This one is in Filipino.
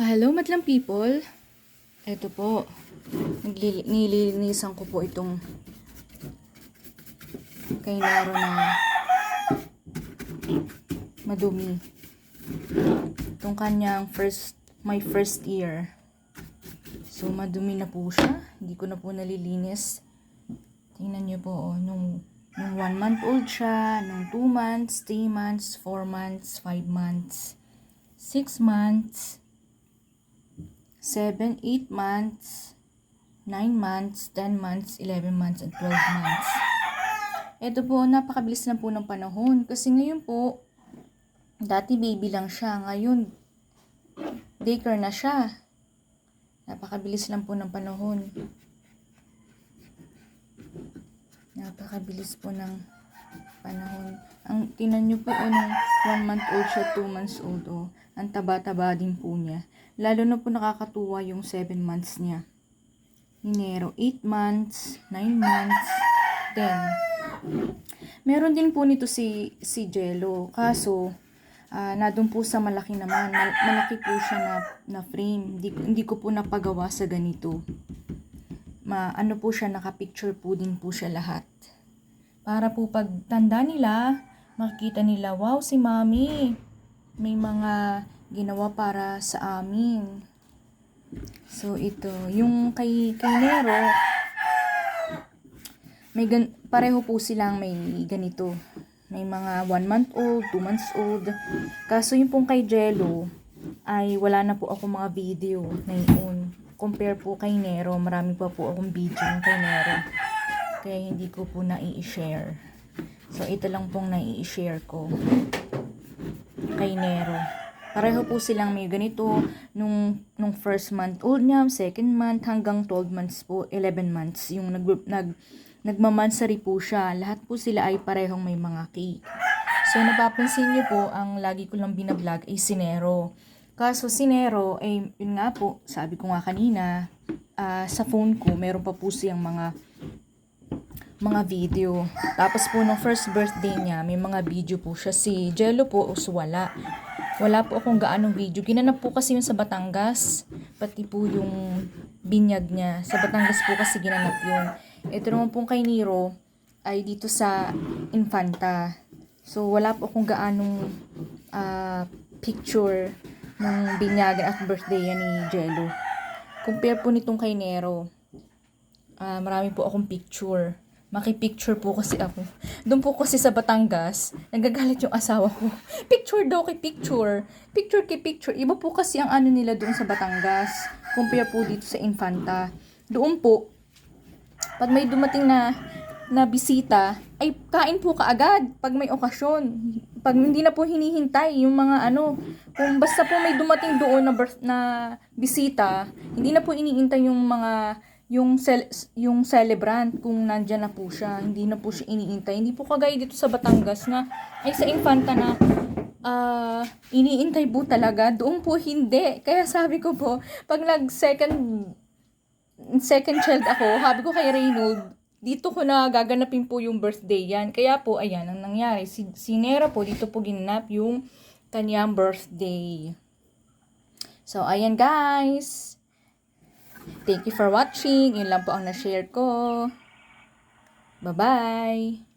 Hello, madlang people. Ito po, nililinisan ko po itong kainaro na madumi. Itong kanyang my first year. So, madumi na po siya. Hindi ko na po nalilinis. Tingnan niyo po, nung 1 month old siya, nung 2 months, 3 months, 4 months, 5 months, 6 months, 7, 8 months, 9 months, 10 months, 11 months, and 12 months. Ito po, napakabilis lang po ng panahon. Kasi ngayon po, dati baby lang siya. Ngayon, daycare na siya. Napakabilis lang po ng panahon. Napakabilis po ng panahon. Tingnan nyo po, nung 1 month old siya, 2 months old. Ang taba-taba din po niya. Lalo na po nakakatuwa yung 7 months niya. Enero, 8 months, 9 months, 10. Meron din po nito si Jello. Kaso, nadun po sa malaki naman. Malaki po siya na frame. Hindi ko po napagawa sa ganito. Ano po siya, naka-picture po din po siya lahat. Para po pag tanda nila, makikita nila, wow, si Mami, may mga ginawa para sa amin. So, ito. Yung kay Nero, pareho po silang may ganito. May mga 1 month old, 2 months old. Kaso yung pong kay Jello, ay wala na po ako mga video na yun. Compare po kay Nero, marami pa po akong video kay Nero. Kaya hindi ko po na-i-share. So, ito lang pong na-i-share ko kay Nero. Pareho po silang may ganito nung first month old niya, second month, hanggang 12 months po, 11 months. Yung nagmamansary po siya. Lahat po sila ay parehong may mga cake. So, napapansin niyo po, ang lagi ko lang binablog ay si Nero. Kaso si Nero, ay yun nga po, sabi ko nga kanina, sa phone ko, meron pa po siyang mga video. Tapos po, nung first birthday niya, may mga video po siya. Si Jello po, wala. Wala po akong gaanong video. Ginanap po kasi yun sa Batangas. Pati po yung binyag niya. Sa Batangas po kasi ginanap yun. Ito naman pong kay Nero ay dito sa Infanta. So, wala po akong gaanong picture ng binyagan at birthday yan ni Jello. Compare po nitong kay Nero. Marami po akong picture. Maki-picture po kasi ako. Doon po kasi sa Batangas, nagagalit yung asawa ko. Picture daw kay picture. Picture kay picture. Iba po kasi ang ano nila doon sa Batangas. Compare po dito sa Infanta. Doon po, pag may dumating na bisita, ay kain po kaagad pag may okasyon. Pag hindi na po hinihintay yung mga kung basta po may dumating doon na bisita, hindi na po iniintay yung celebrant kung nandyan na po siya. Hindi na po siya iniintay. Hindi po kagaya dito sa Batangas na ay sa Infanta na iniintay po talaga. Doon po hindi. Kaya sabi ko po, pag second child ako, sabi ko kay Reynold, dito ko na gaganapin po yung birthday yan. Kaya po, ayan ang nangyari. Si Nera po, dito po ginanap yung kanyang birthday. So, ayan guys. Thank you for watching. Yun lang po ang na-share ko. Bye-bye.